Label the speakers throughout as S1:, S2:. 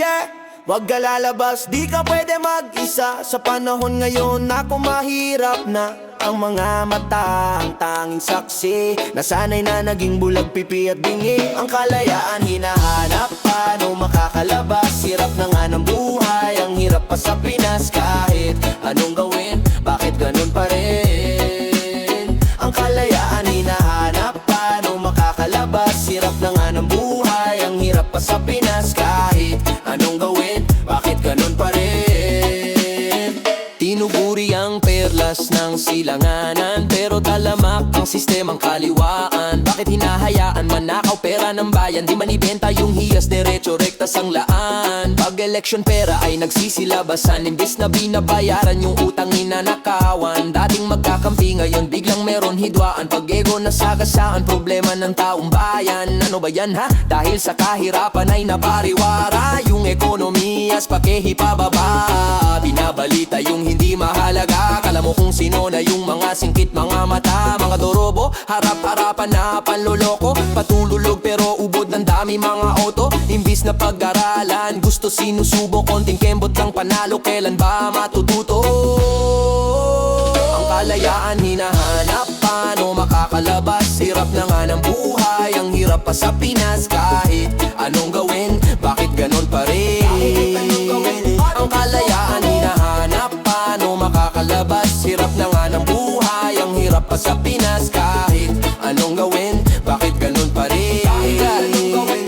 S1: yeah. Wag ka lalabas, di ka pwede mag-isa. Sa panahon ngayon na kumahirap na ang mga mata, ang tanging saksi. Nasanay na naging bulag, pipi at bingi. Ang kalayaan hinahanap, paano makakalabas? Hirap na nga ng buhay, ang hirap pa sa Pinas. Kahit anong gawin, bakit ganun pa rin? Ang kalayaan hinahanap, paano makakalabas? Hirap na nga ng buhay, ang hirap pa sa Pinas. Kahit anong gawin, bakit ganun pa rin? Tinuguri ang perlas ng silanganan, pero talamak ang sistemang kaliwaan. Bakit hinahayaan manakaw pera ng bayan? Di man ibenta yung hiyas, derecho rektas ang laan. Pag eleksyon pera ay nagsisilabasan, imbis na binabayaran yung utang ninanakawan. Dating magkakampi, ngayon biglang meron hidwaan. Pag ego nasagasaan, problema ng taong bayan. Ano ba yan ha? Dahil sa kahirapan ay napariwara yung ekonomiyas pakihipababa. Binabalita yung hindi mahalaga. Kala mo kung sino na yung mga singkit, mga mata, mga dorobo, harap-harapan na panloloko. Patululog pero ubod ng dami mga auto. Imbis na pag-aralan, gusto sinusubok. Konting kembot lang panalo, kailan ba matututo? Ang kalayaan hinahanap, paano makakalabas? Hirap na nga ng buhay, ang hirap pa sa Pinas. Kahit anong gawin, bakit ganon pa rin? Ang kalayaan hinahanap, paano makakalabas? Hirap na nga ng buhay, ang hirap pa sa Pinas. Kahit anong gawin, bakit ganon pa rin?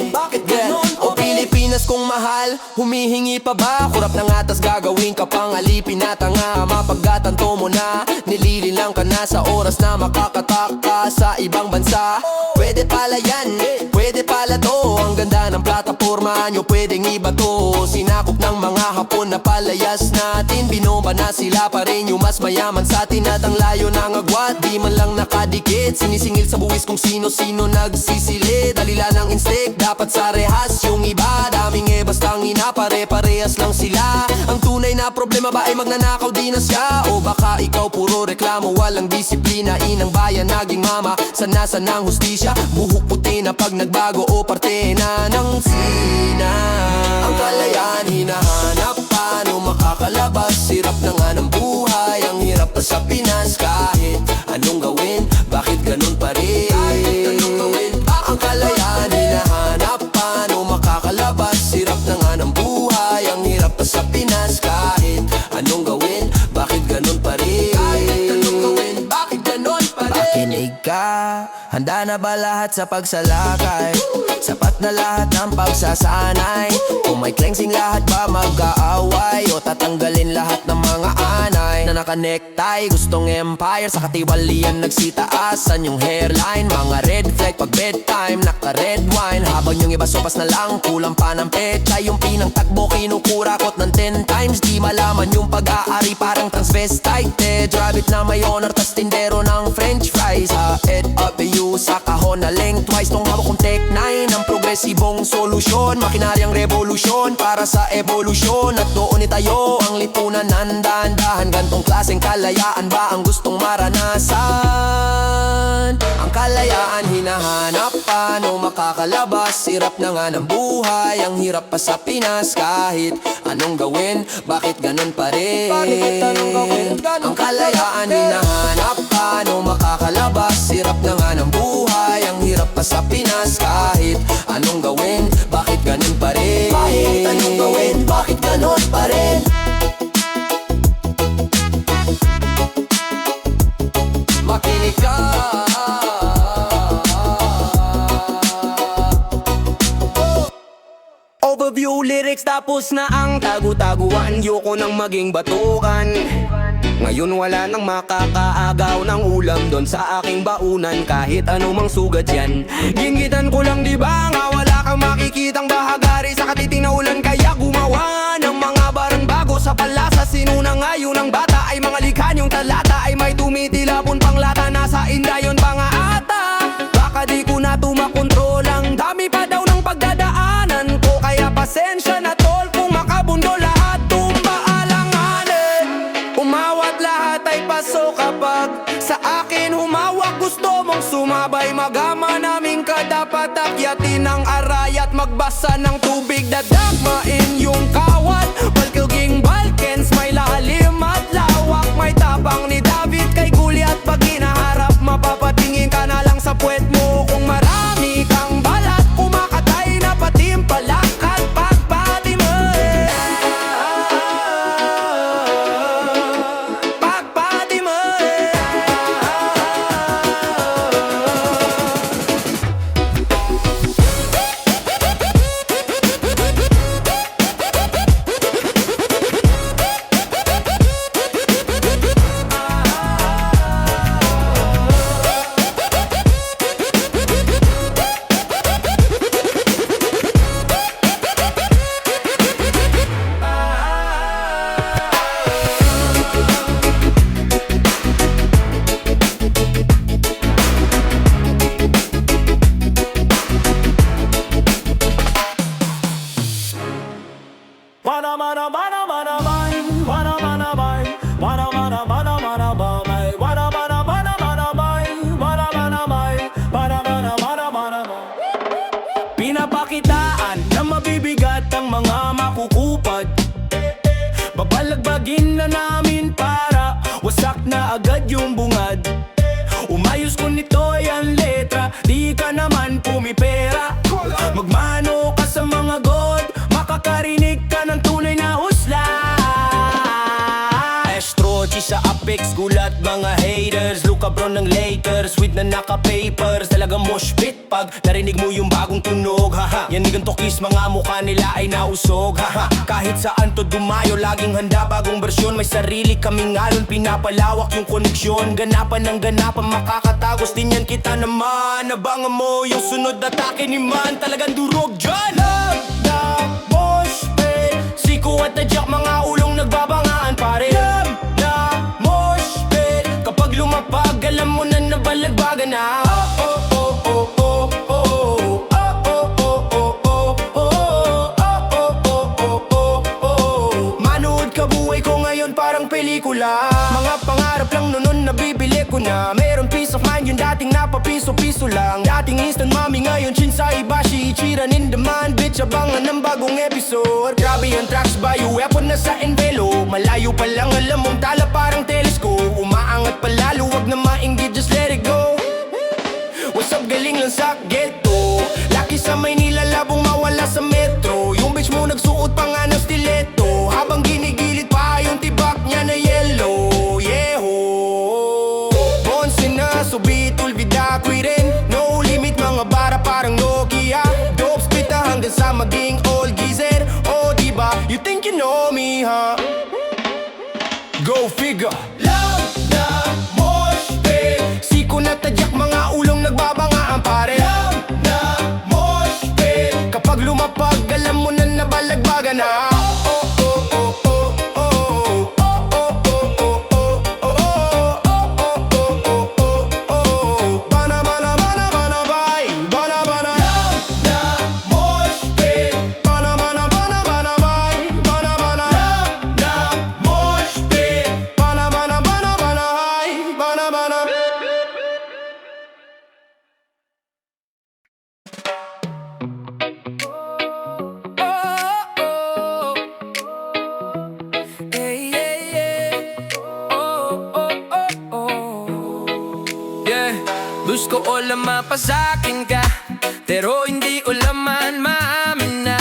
S1: Bakit ganon? O Pilipinas kong mahal, humihingi pa ba? Kurap na nga tas gagawin ka pang alipin na tanga. Mapagkatanto mo na, nilililang ka na sa oras na makakatak ka sa ibang bansa. Pwede pala yan, pwede pala to. Ang ganda ng plataforma nyo, pwedeng iba to. Sinakop ng mga Hapon na palayas natin. Binomba na sila pa rin yung mas mayaman sa atin. At ang layo ng agwat, di man lang nakadikit. Sinisingil sa buwis kung sino-sino nagsisilid. Dalila ng instinct, dapat sa rehas yung iba. Daming bastang inapare-parehas lang sila. Ang tunay na problema ba ay magnanakaw di na siya? O baka ikaw puro reklamo, walang disiplina. Inang bayan naging mama, sanasan ng hustisya. Buhok puti na pag nagbago o parte na ng sina. Ang kalayaan hinahanap, paano makakalabas? Hirap na nga ng buhay, ang hirap pa sa Pinas. Kahit anong gawin, bakit ganun pa rin? Ang kalayaan hinahanap, paano makakalabas? Hirap na nga ng buhay, ang hirap pa sa Pinas. Kahit anong gawin, bakit ganun pa rin? Bakit ganun pa rin? Makinig ka, handa na ba lahat sa pagsalakay? Sapat na lahat ng pagsasanay. Kung may cleansing, lahat ba mag-aaway? O tatanggalin lahat ng mga anay na naka-necktie? Gustong empire, sa katiwalian nagsitaasan yung hairline. Mga red flag pag bedtime, naka-red wine. Habang yung iba sopas na lang, kulang pa ng pecha. Yung pinang takbo kinukurakot ng 10 times. Di malaman yung pag-aari, parang transvestite. Drop it na may honor, tas tindero ng french fries. Head up you sa kahon na lengthwise. Nung hawak kong Tech 9, ang progresibong solusyon. Makinaryang revolusyon para sa evolusyon. At doon itayo ang lipunan ng dahan-dahan. Gantong klaseng kalayaan ba ang gustong maranasan? Ang kalayaan hinahanap, paano makakalabas? Hirap na nga ng buhay, ang hirap pa sa Pinas. Kahit anong gawin, bakit ganun pa rin? Ang kalayaan hinahanap, paano makakalabas? Hirap na nga ng buhay, ang hirap pa sa Pinas. Kahit anong gawin, bakit ganun pa rin? Kahit anong gawin, bakit ganun pa rin? Makinig ka. Overview lyrics tapos na ang tagu-taguan. Yoko nang maging batukan. Ngayon wala nang makakaagaw ng ulam doon sa aking baunan. Kahit anumang sugat yan, ginggitan ko lang, di ba nga wala kang makikitang bahagari sa katiting na ulan. Kaya gumawa ng mga barang bago sa palasa. Sinuna ngayon ng bata ay mga likha yung talata ay may tumitilapon pang lata. Nasa indayon pa nga ata, baka di ko na tumakontrol. Ang dami pa daw ng pagdadaanan ko, kaya pasensya na tol kung makabundo lahat tumba-alanganin. Umawat lahat ay paso kapag sa akin humawak. Gusto mong sumabay, magama naming ka. Dapat akyatin ang aray at magbasa ng tubig. Dadagmain yung Pinapakitaan na mabibigat ang mga makukupad. Babalagbagin na namin para wasak na agad yung bungad. Umayos ko nito yan letra, di ka naman pumipera. Magmano ka sa mga god, makakarinig ka ng tunay na husla. Estrochi sa Apex, gulat mga haters. Luka bro ng Lakers, with na naka-papers. Talagang mosh pit pag narinig mo yung bagong tunog. Haha, yan nigang tokis, mga mukha nila ay nausog. Haha, kahit saan to dumayo, laging handa bagong bersyon. May sarili kaming alon, pinapalawak yung koneksyon. Ganapan ng ganapan, makakatagos din yan kita naman. Abangan mo yung sunod na atake ni Man, talagang durog dyan. Love the mosh pit, siko at tadyak, mga ulong nagbabangaan pare. Love the mosh pit, kapag lumapag alam mo na nabalagbagan na. Manood ka buhay ko ngayon parang pelikula. Mga pangarap lang noon nabibili ko na. Meron peace of mind yung dating napapiso-piso lang. Dating instant mami ngayon Shinsai Ibashi, Ichiran in demand. Bitch abangan ng bagong episode. Grabe yung tracks by you, weapon na sa envelope. Malayo pa lang alam mong tala parang telescope. Umaangat palalo, wag na mainggit, just let it go. What's up, galing lang sa ghetto. Laki sa Maynila, labong mawala sa metro. Yung bitch mo nagsuot pa nga ng stiletto, habang ginigilid pa yung tibak niya na yellow. Yeho Bonse na, subit, ulbida, rin. No limit, mga bara parang Nokia. Dope spita hanggang sa maging old geezer. Oh diba, you think you know me, huh? Go figure. Love the mosh pit, siko na tadyak, mga ulong nagbabangaan pare. Love the mosh pit, kapag lumapag alam mo na nabalagbagan na. Gusto ko lang mapasakin ka, pero hindi ko laman maamin na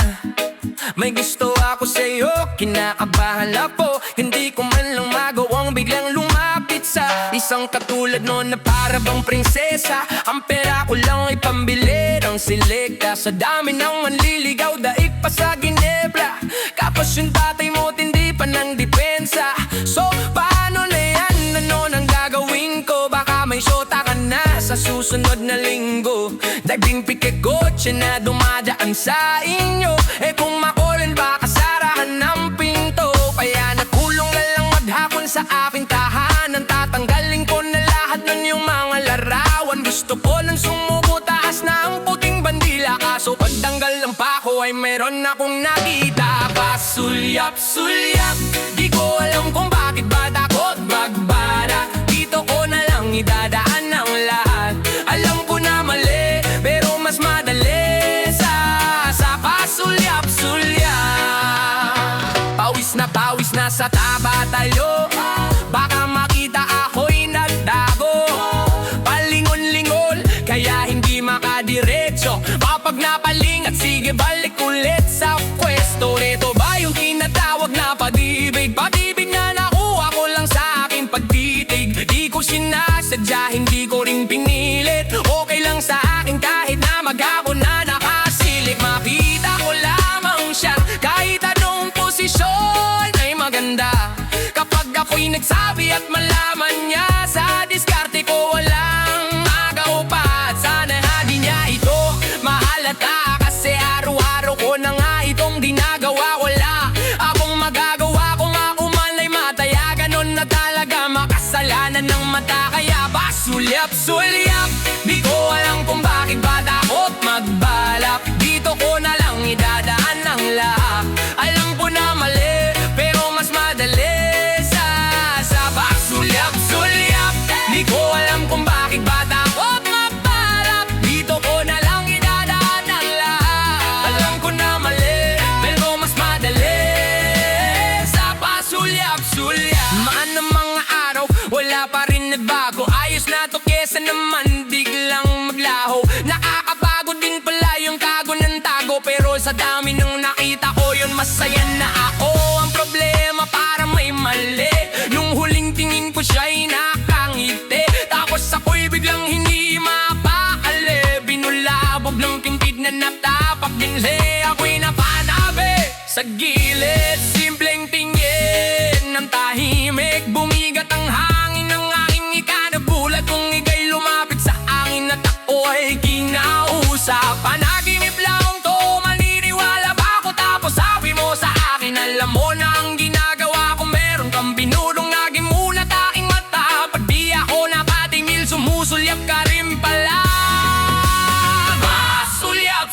S1: may gusto ako sa'yo, kinakabahan ako. Hindi ko man lang magawang biglang lumapit sa isang katulad nun na para bang prinsesa. Ang pera ko lang ay pambili ng selekta. Sa dami ng manliligaw, daig pa sa ginebra. Kapos yung tatay mo, tindi pa ng depensa. So paano na yan? Ano nang gagawin ko? Baka may syota ka na sa susunod na linggo. Diving pike kotse na dumadaan sa inyo. Eh kung makulan baka sarahan ng pinto. Kaya nakulong na lang maghapon sa aking tahanan. Tatanggalin ko na lahat nun yung mga larawan. Gusto ko lang sumubo, taas na ang puting bandila. Kaso pagtanggal ng pako ay meron akong nakita. Pasulyap-sulyap, di ko alam kung bakit ba takot magbara. Dito ko na lang idadaan ng lahat. Alam ko na mali, pero mas madali sa pasulyap-sulyap. Pawis na sa taba tayo, baka makita ako'y nagdago. Palingon-lingol, kaya hindi makadiretso. Kapag napalingat, sige balik ulit sa pwesto. Reto ba yung tinatawag na pag-ibig? Pag-ibig na nakuha ko lang sa aking pagtitig. Di ko sinasadya, hindi ko rin pinilit. Okay lang sa akin kahit na maghapon na nakasilip. Makita ko lamang siya kahit anong posisyon ay maganda. Kapag ako'y nagsabi at malaman niya, sa diskarte ko walang magaupa. At sana di niya ito mahalata, kasi araw-araw ko na nga itong ginagawa. Wala akong magagawa kung ako man ay mataya. Ganon na talaga, makasalanan ng mata. Kaya pasulyap-sulyap, di ko alam kung bakit ba takot magbalak. Dito ko na lang idadaan ng lahat. Alam ko na mali,
S2: makita ko yun masaya na ako. Ang problema para may mali, nung huling tingin ko siya'y nakangiti, tapos ako'y biglang hindi mapakali. Binulabog ng tingkid na natapak dinle, ako'y napanabi sa gilid. Simpleng tingin ng tahimik, bumigat ang hangin ng aking ikanabulat. Kung ika'y lumapit sa akin at ako'y kinausap, panaginip lang to, maniniwala ba ako? Tapos sabi mo sa akin, alam mo na ang ginagawa ko, meron kang binulong naging mulat aking mata. Pag di ako nakatingil, sumusulyap ka rin pala.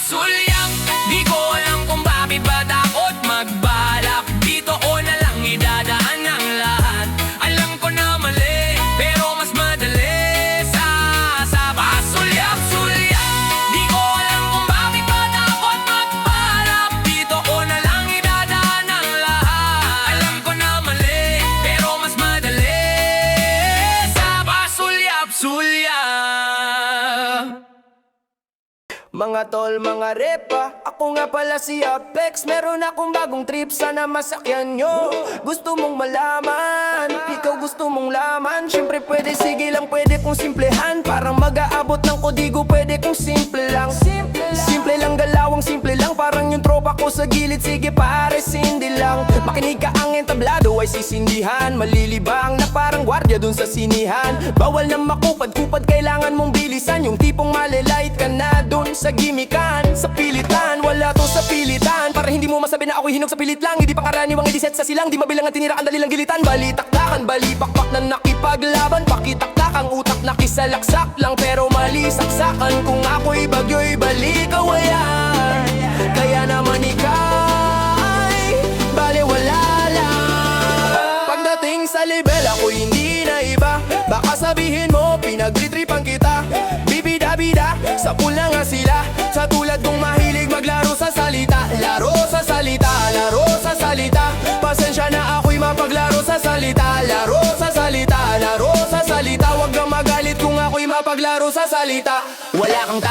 S2: Sulyap, di ko alam kung bakit ba takot magbalak. Dito ko na lang idadaan ang lahat. Alam ko na mali, pero mas madali sa sulyap. Di ko alam kung bakit ba takot magbalak. Dito ko na lang idadaan ang lahat. Alam ko na mali, pero mas madali sa sulyap.
S1: Mga tol, mga repa, ako nga pala si Apex. Meron akong bagong trip, sana masakyan nyo. Gusto mong malaman, ikaw gusto mong laman. Siyempre pwede, sige lang, pwede kong simplehan. Parang mag-aabot ng kodigo, pwede kong simple lang. Simple lang galawang, simple lang. Parang yung tropa ko sa gilid, sige pare, sindi lang. Makinig ka, ang entablado ay sisindihan. Malilibang na parang gwardiya dun sa sinihan. Bawal na makupad-kupad, kailangan mong bilisan. Yung tipong malilight ka na dun sa gimikan, sa pilitan, wala to sa pilitan. Para hindi mo masabi na ako'y hinog sa pilit lang. Hindi pangkaraniwang ediset sa silang, di mabilang ang tinira, ang dali lang gilitan. Balitaktakan, balipakpak na nakipaglaban. Pakitaktak ang utak na kisalaksak lang, pero mali saksakan. Kung ako'y bagyo'y balikawayan, kaya naman ika'y baliwala lang. Pagdating sa level ako'y hindi na iba. Baka sabihin mo pinagtritripan kita. Bibida-bida, sa pool na nga sila. Sa tulad kong mahilig maglaro sa salita. Laro sa salita, laro sa salita. Pasensya na ako'y mapaglaro sa salita. Laro sa salita, laro sa salita. Huwag kang magalit kung ako'y mapaglaro sa salita. Wala kang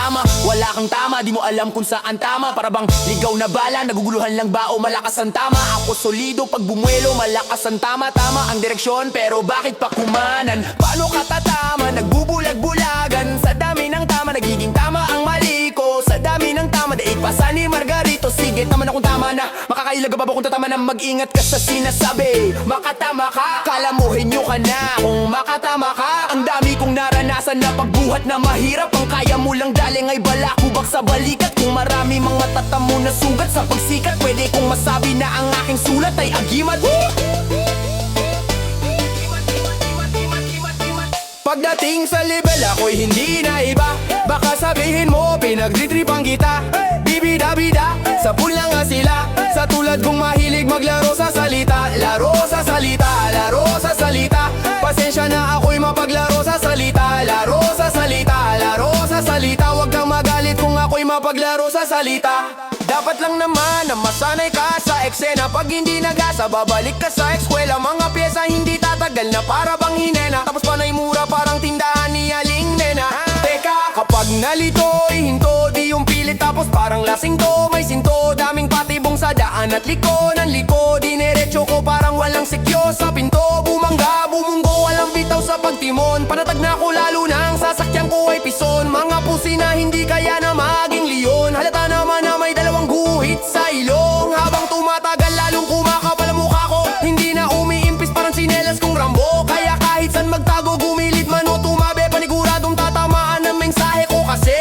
S1: tama, di mo alam kung saan tama. Para bang ligaw na bala, naguguluhan lang ba o malakas ang tama? Ako solido pag bumuelo, malakas ang tama. Tama ang direksyon, pero bakit pa kumanan? Paano ka tatama? Nagbubulag-bulagan. Sa dami ng tama, nagiging tama ang mali ko. Sa dami ng tama, daig pa sa ni Margarito. Sige, tama na kung tama na. Makakailag ba kung tatama na? Mag-ingat ka sa sinasabi. Makatama ka, kala mo henyo ka na. Kung makatama ka, ang dami kong naranasan na pagbuhat na mahirap. Ang kaya mo lang daling ay balakubak sa balikat. Kung marami mang matatamo na sugat sa pagsikat, pwede kong masabi na ang aking sulat ay agimat. Pagdating sa level ako'y hindi na iba. Baka sabihin mo pinagtritripan kita. Bibida-bida, sa pool na nga sila. Sa tulad kong mahilig maglaro sa salita. Laro sa salita, laro sa salita. Pasensya na ako'y mapaglaro sa salita. Laro sa salita, laro sa salita. Huwag kang magalit kung ako'y mapaglaro sa salita. Dapat lang naman na masanay ka sa eksena. Pag hindi nagasa, babalik ka sa eskwela. Mga pyesa hindi tatagal na para bang hinena. Tapos panay mura parang tindahan ni Aling Nena. Teka, kapag nalito'y hinto, di yung pilit tapos parang lasing to. May sinto, daming patibong sa daan at liko ng liko. Dinerecho ko parang walang sikyo sa pinto. Bumangga, bumunggo, walang bitaw sa pagtimon. Panatag na ko lalo na ang sasakyan ko ay pison. Mga pusi na hindi kaya na maging leon. Halata naman na may dalawang guhit sa ilong. Habang tumatagal lalong kumakapal ang mukha ko. Hindi na umiimpis parang sinelas kong Rambo. Kaya kahit saan magtago, gumilit man o tumabi, paniguradong tatamaan ang mensahe ko kasi.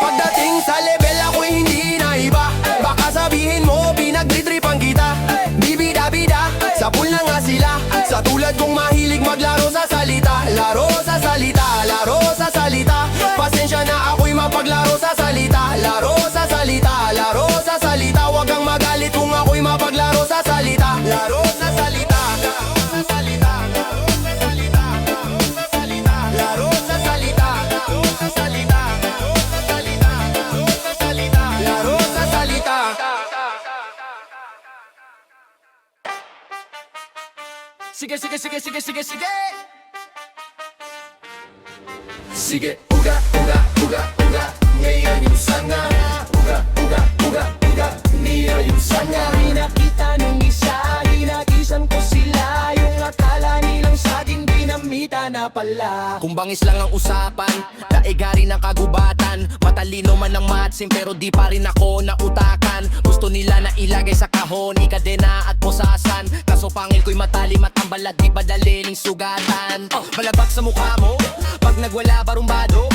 S1: Pagdating sa level ako'y hindi na iba. Baka sabihin mo pinagtritripan kita. Bibida-bida, sa pool na nga sila. Sa tulad kong mahilig maglaro sa salita. Laro sa salita, laro sa salita. Pasensya na ako'y mapaglaro sa salita. Laro sa salita, laro sa salita. Huwag kang magalit kung ako'y mapaglaro sa salita. Laro sa salita, laro sa salita. Laro sa salita, laro sa salita. Laro sa salita. Sige, sige, sige, sige, sige, sige. Sige, uga, uga, uga, uga. Ngayon yung sana. Niya yung sanga. Nakita nung isa, hinagisan ko sila. Yung akala nilang saging dinamita na pala.
S2: Kung bangis lang ang usapan, daigari ng kagubatan. Matalino man ang matsim pero di pa rin ako nautakan. Gusto nila na ilagay sa kahon, ikadena at pusasan. Kaso pangil ko'y matalim at ang balat di padali ning sugatan. Malabak sa mukha mo, pag nagwala barumbado.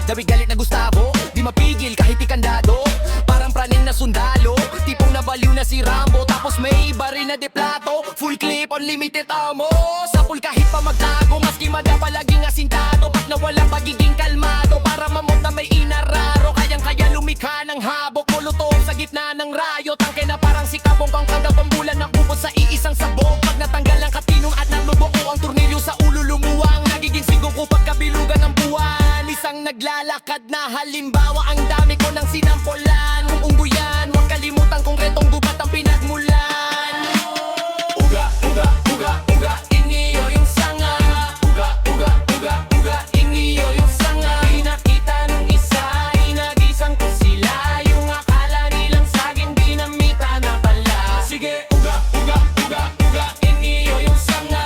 S2: Dawig galit na Gustavo, di mapigil kahit ikandado. Parang praning na sundalo, tipong nabaliw na si Rambo. Tapos may iba rin na deplato, full clip, unlimited ammo. Sa pool kahit pa magtago, maski madapa laging asintado. Pag nawala pagiging kalmado, para mamot na may inararo. Kayang-kaya lumikha ng habok, molotov sa gitna ng rayo. Tangke na parang si Kabong kang kada pambulan na kubot sa iisang sabog. Pag natanggal ang katinong at nalubo ko ang tornilyo sa ulo lumuwang. Nagiging sigo ko pagkabilugan ng buwan. Isang naglalakad na halimbawa, ang dami ko ng sinampolan. Kung ungguyan, huwag kalimutan kung retong gubat ang pinagmulan. Iniyo yung sanga. Iniyo yung sanga. Pinakita nung isa, hinagisan ko sila. Yung akala nilang saging dinamita na pala. Sige, iniyo yung sanga.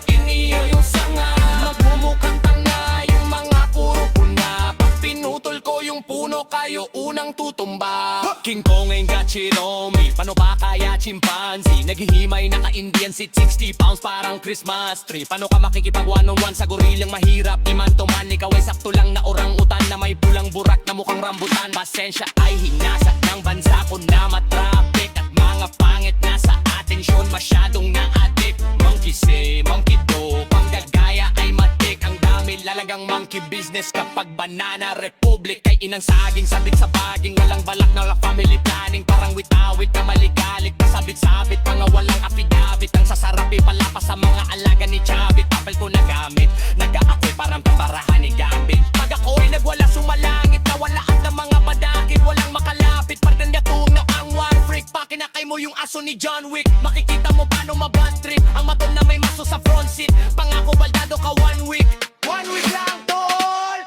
S2: Iniyo yung sanga. Magmumukhang tanga yung mga puro puna. Pag pinutol ko yung puno, kayo unang tutumba. King Kong ain't got shit on me. Paano ba kaya chimpanzee? Naghihimay naka-Indian seat, 60 pounds parang Christmas tree. Paano ka makikipag one-on-one sa gorilang mahirap? Iman to man, ikaw ay sakto lang na orangutan na may pulang burak na mukhang rambutan. Pasensya ay hinasa ng bansa ko na matraffic. At mga pangit na sa atensyon, masyadong na-addict. Monkey say, monkey do, panggagaya ay matik. Ang dami lalagang monkey business kapag banana republic. Kay inang saging, sabit sa baging, walang balak na family planning. Parang witawit na maligalig, pasabit-sabit, mga walang affidavit. Ang sasarapi pala pa sa mga alaga ni Chavit. Papel ko nagamit, nag-aakoy parang pabarahan ni Gambit. Pag ako'y nagwala sumalangit, nawalaan ng mga padakit, walang makalapit. Partenya tunog ang one freak, pakinakay mo yung aso ni John Wick. Makikita mo paano mabad trip, ang matol na may maso sa front seat. Pangako baldado ka 1 week, 1 week lang tol.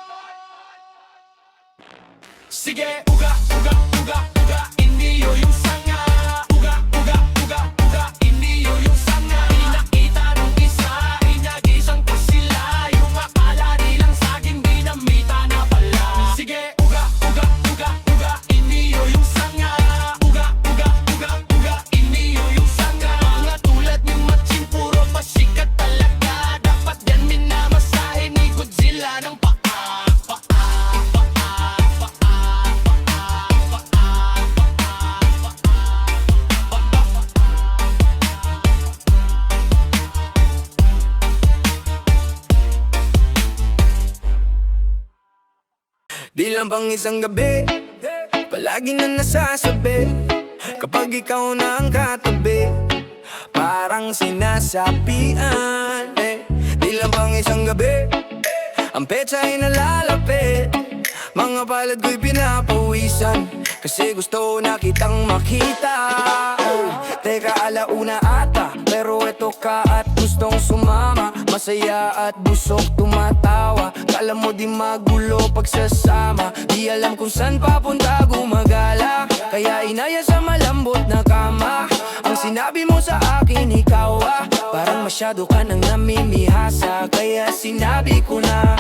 S2: Sige, iniyo yung sanga. Iniyo yung sanga. Pinakita nung isa, hinagisan ko sila. Yung akala nilang saging dinamita na pala. Sige, iniyo yung sanga. Iniyo yung sanga. Mga tulad ni Machin, puro pasikat talaga. Dapat yan minamasahe ni Godzilla ng paa.
S1: Di lang pang isang gabi, palagi na nasasabi. Kapag ikaw na ang katabi, parang sinasapian. Di lang pang isang gabi, ang petsa ay nalalapit. Mga palad ko'y pinapawisan, kasi gusto na kitang makita. Teka, alauna ata, pero eto ka at gustong sumama. Masaya at busog tumatawa, kala mo di magulo pagsasama. Di alam kung saan papunta gumagala, kaya inaya sa malambot na kama. Ang sinabi mo sa akin, ikaw parang masyado ka nang namimihasa. Kaya sinabi ko na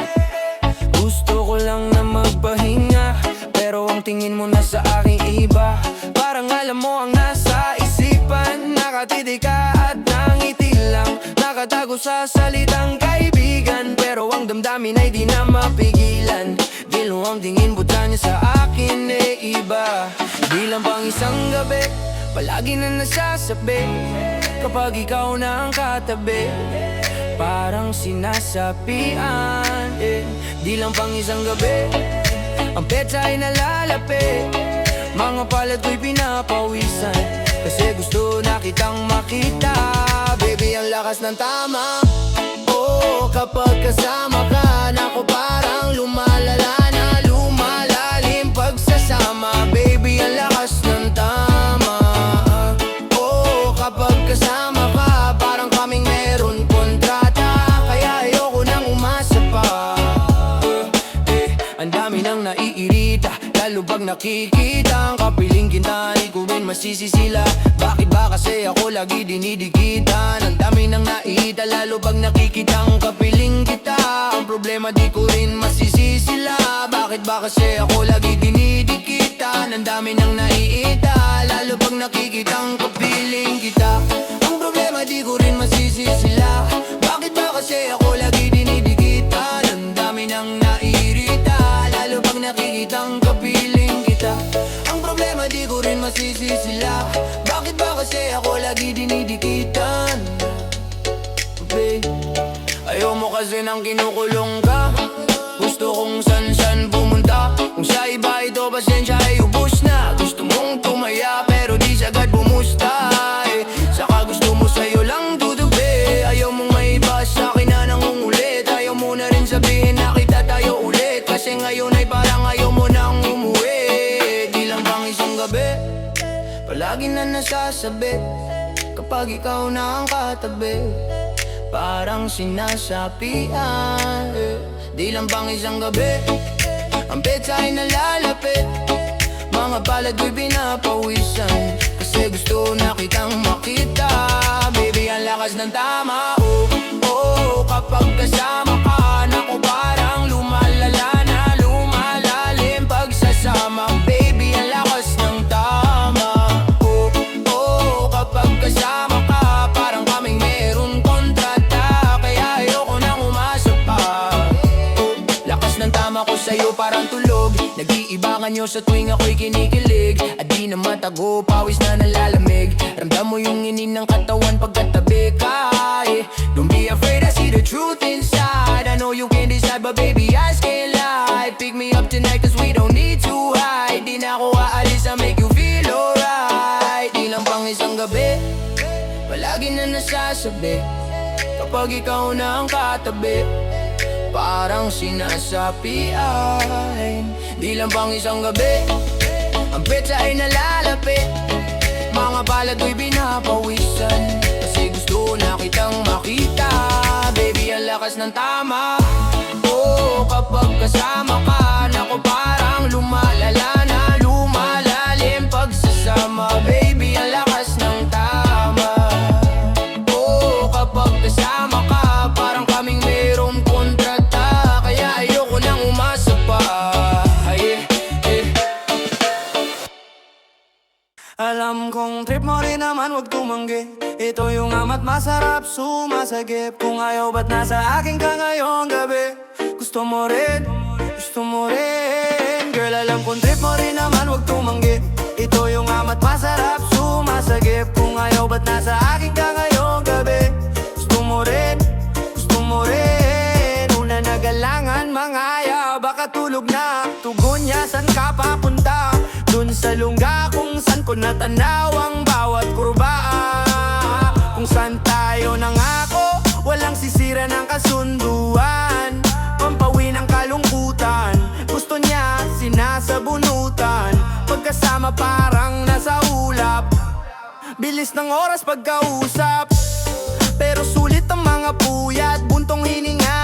S1: gusto ko lang na magpahinga, pero ang tingin mo na sa aking iba. Parang alam mo ang nasa isipan, nakatitig ka at nangiti lang, nakatago sa salitang kaibigan. Pero ang damdamin ay di na mapigilan. Dilo ang tingin, buta niya sa akin iba. Di lang pang isang gabi, palagi na nasasabi. Kapag ikaw na ang katabi, parang sinasapian. Di lang pang isang gabi, ang petsa ay nalalapit. Mga palad ko'y pinapawisan, kasi gusto na kitang makita. Baby, ang lakas ng tama. Oh, kapag kasama ka, naku parang lumalala na lumalalim pagsasama. Baby, ang lakas ng tama. Oh, kapag kasama ka, parang kaming meron kontrata. Kaya ayoko nang umasa pa. Ang dami nang naiirita, pag nakikita ang kapiling kita, di ko rin masisi sila. Bakit ba kasi ako lagi dinidikitan? Ang dami nang naita, lalo pag nakikita ang kapiling kita. Ang problema di ko rin masisi sila. Bakit ba kasi ako lagi dinidikitan? Ang dami nang naiita, lalo pag nakikita ang kapiling kita. Ang problema di ko rin masisi sila. Bakit ba kasi ako lagi dinidikitan? Ang dami nang naiirita, lalo pag nakikita ang kapiling kita. Ang problema di ko rin masisi sila. Bakit ba kasi ako lagi dinidikitan? Babe, ayaw mo kasi nang kinukulong ka. Gusto kong san-san pumunta. Kung sa iba ito pasensya ay ubos na. Gusto mong tumaya pero di sagad bumusta eh. Saka gusto mo sa'yo lang tutubi. Ayaw mong may iba sa'kin na nangungulit. Ayaw mo na rin sabihin na kita tayo ulit. Kasi ngayon ay parang ayaw mo nang umuwi. Di lang bang isang gabi palagi na nasasabi kapag ikaw na ang katabi, parang sinasapian eh. Di lang bang isang gabi ang petsa ay nalalapit, mga palad ko'y pinapawisan. Kasi gusto na kitang makita. Baby, ang lakas ng tama, oh, oh. Kapag kasama ka, naku parang lumalala na lumalalim pagsasama. Baby, ang lakas ng tama, oh, oh. Kapag kasama ka, parang kaming meron kontrata. Kaya ayoko nang umasa pa, oh. Lakas ng tama ko sa'yo parang tulog. Nag-iibangan nyo sa tuwing ako'y kinikilig. At di na matago, pawis na nalalamig. Ramdam mo yung inin ng katawan pagkatabi ka eh. Don't be afraid, I see the truth inside. I know you can decide, but baby I can't lie. Pick me up tonight cause we don't need to hide. Di na ako aalis, I make you feel alright. Di lang pang isang gabi palagi na nasasabi kapag ikaw na ang katabi, parang sinasapian. Di lang pang isang gabi ang petsa ay nalalapit, mga palad ko'y pinapawisan. Kasi gusto na kitang makita. Baby, ang lakas ng tama, oh. Kapag kasama ka, naku parang lumalala na lumalalim pagsasama. Baby, ang lakas ng tama, oh. Kapag kasama ka, parang kaming mayroong kontrata. Kaya ayoko nang umasa pa, ay, eh. Alam kong trip mo rin naman, wag tumanggi. Ito yung amat masarap sumasagip. Kung ayaw ba't nasa akin ka ngayong gabi? Gusto mo rin, gusto mo rin. Girl, alam kong trip mo rin naman, wag tumanggi. Ito yung amat masarap sumasagip. Kung ayaw ba't nasa akin ka ngayong gabi? Gusto mo rin, gusto mo rin. Una na galangan, mangaya, baka tulog na. Tugon niya, san ka papunta? Dun sa lungga kung san ko natanaw ang bawat kurba. Kung saan tayo nangako, walang sisira ng kasunduan. Pampawi ng kalungkutan, gusto niya sinasabunutan. Pagkasama parang nasa ulap, bilis ng oras pagkausap. Pero sulit ang mga puyat, buntong hininga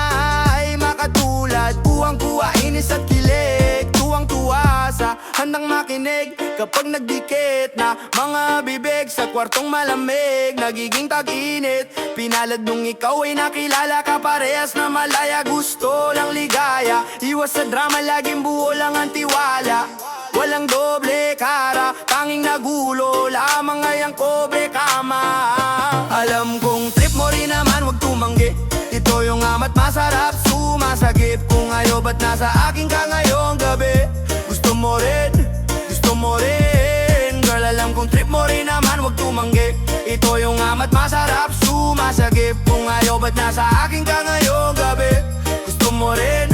S1: ay makatulad. Kuwang-kuwa, inis at kilig, tuwang-tuwa sa handang makinig. Kapag nagdikit na mga bibig sa kwartong malamig, nagiging tag-init. Pinalad nung ikaw ay nakilala ka, parehas na malaya. Gusto lang ligaya, iwas sa drama, laging buo lang ang tiwala. Walang doble cara, tanging nagulo lamang ay ang kobre kama. Alam kong trip mo rin naman, wag tumanggi. Ito yung amat masarap sumasagip. Kung ayaw ba't nasa akin ka ngayong gabi? Gusto mo rin, gusto mo rin. Girl, alam kong trip mo rin naman, wag tumanggi. Ito yung amat masarap sumasagip. Kung ayaw ba't nasa akin ka ngayong gabi? Gusto mo rin,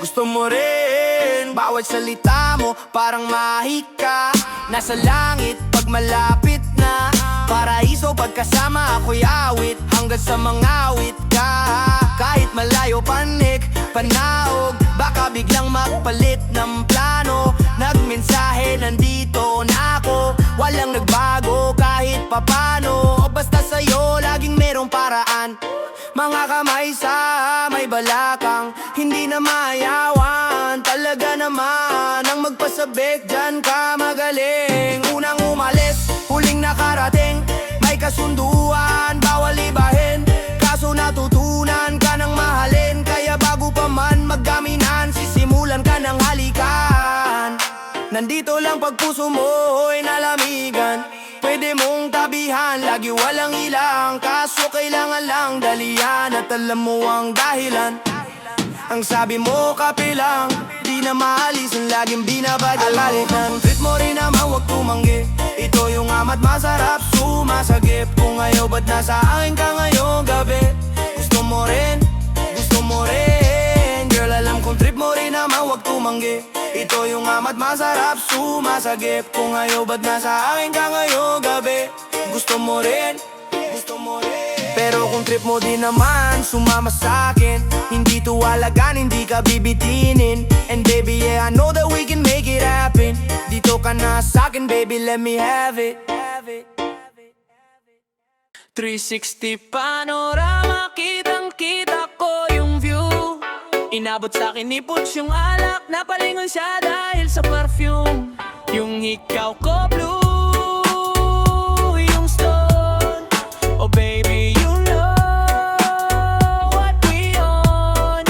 S1: gusto mo rin. Bawat salita mo parang mahika, nasa langit pag malapit na. Paraiso pagkasama ako'y awit, hanggang sa mangawit ka. Kahit malayo panik, panaog, baka biglang magpalit ng plano. Nagmensahe, nandito na ako, walang nagbago kahit papano. Basta sa'yo laging merong paraan, mga kamay sa may balakang, hindi na mayawan. Talaga naman ang pasabik, dyan ka magaling. Unang umalis, huling nakarating. May kasunduan, bawal ibahin. Kaso natutunan ka ng mahalin. Kaya bago pa man maggaminan, sisimulan ka ng halikan. Nandito lang pag puso mo'y nalamigan. Pwede mong tabihan, lagi walang ilang. Kaso kailangan lang dalian at alam mo ang dahilan. Ang sabi mo kapilang, di na maalis ang laging binabalikan. Treat mo rin naman wag tumanggi. Ito yung amat masarap sumasagip. Kung ayaw ba't nasa akin ka ngayong gabi? Gusto mo rin, gusto mo rin. Girl alam kong trip mo rin naman wag tumanggi. Ito yung amat masarap sumasagip. Kung ayaw ba't nasa akin ka ngayong gabi? Gusto mo rin, gusto mo rin. Pero kung trip mo din naman, sumama sa'kin. Hindi to alagaan, hindi ka bibitinin. And baby, yeah, I know that we can make it happen. Dito ka na sa'kin, baby, let me have it.
S2: 360 panorama, kitang-kita ko yung view. Inabot sa'kin ni Puts yung alak, napalingon siya dahil sa perfume. Yung ikaw ko blue, yung stone. Oh baby, you know what we on.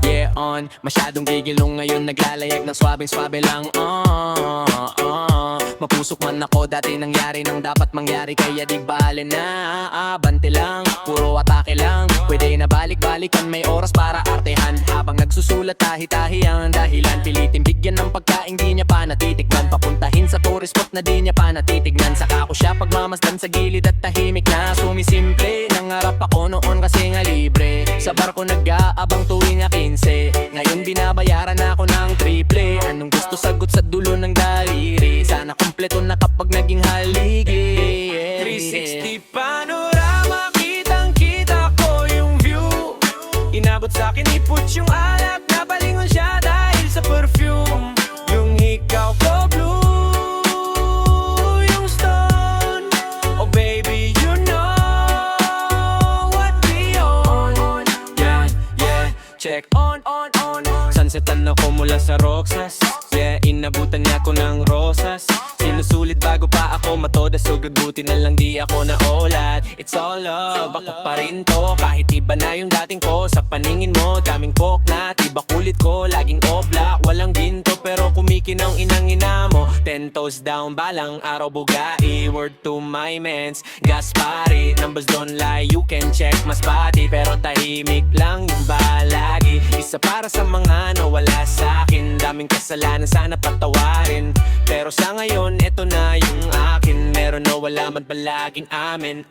S2: Yeah, on. Masyadong gigilong ngayon, naglalayag ng swabing-swabe lang. Mapusok man ako, dati nangyari nang dapat mangyari. Kaya di bale na, abante lang. Puro atake lang, pwede na balik-balikan. May oras para artehan. Habang nagsusulat, tahi-tahi ang dahilan. Pilitin bigyan ng pagkain, di niya pa natitikman. Papuntahin sa tourist spot na di niya pa natitignan. Saka ko siya pagmamasdan sa gilid at tahimik na sumisimple. Nangarap ako noon kasi nga libre. Sa barko nag-aabang tuwing 15. Ngayon binabayaran ako ng triple. Anong gusto sagot sa dulo ng daliri? Sana kumpleto na kapag naging haligi. 360 panorama, kitang-kita ko yung view. Inabot sa'kin ni Puts yung alak, napalingon siya dahil sa perfume. Yung ikaw ko blue, yung stone. Oh baby, you know what we on. Yeah, yeah, check on. Sunsetan ako mula sa Roxas. Yeah, inabutan niya ako ng rosas. Sinusulit bago pa ako matoda. Sugod buti na lang di ako naulat. It's all love, ako pa rin to. Kahit iba na yung dating ko. Sa paningin mo, daming pok na. Tiba kulit ko, laging obla. Walang ginto pero kumikinang inang-ina mo. 10 toes down, balang araw bugai. Word to my mens, Gaspari. Numbers don't lie, you can check mas body. Pero tahimik lang yung balagi. Isa para sa mga nawala sa'kin. Daming kasalanan sana patawarin. Pero sa ngayon, eto na yung akin. Meron o wala man palaging amen,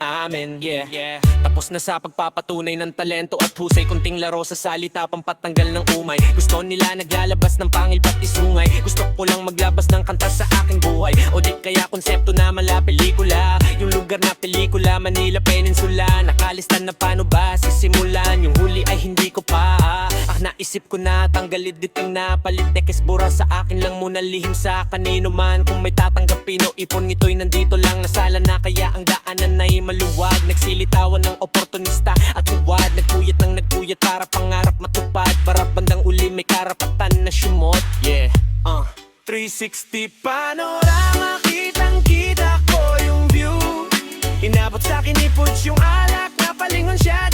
S2: yeah. Tapos na sa pagpapatunay ng talento at husay. Kunting laro sa salita, pampatanggal ng umay. Gusto nila naglalabas ng pangil pati sungay. Gusto ko lang maglabas ng kanta sa aking buhay. O di kaya konsepto na mala pelikula. Yung lugar na pelikula, Manila Peninsula. Nakalista na paano ba sisimulan. Yung huli ay hindi ko pa naisip ko na tanggalid ditong napalit. Tekes bura sa akin lang muna, lihim sa kanino man. Kung may tatanggapin o ipon, ito'y nandito lang. Nasala na kaya ang daanan ay maluwag. Nagsilitawan ng oportunista at huwad. Nagpuyat ng nagpuyat para pangarap matupad. Para bandang uli may karapatan na sumot. Yeah, 360 panorama, kitang-kita ko yung view. Inabot sa'kin ni Puts yung alak, napalingon siya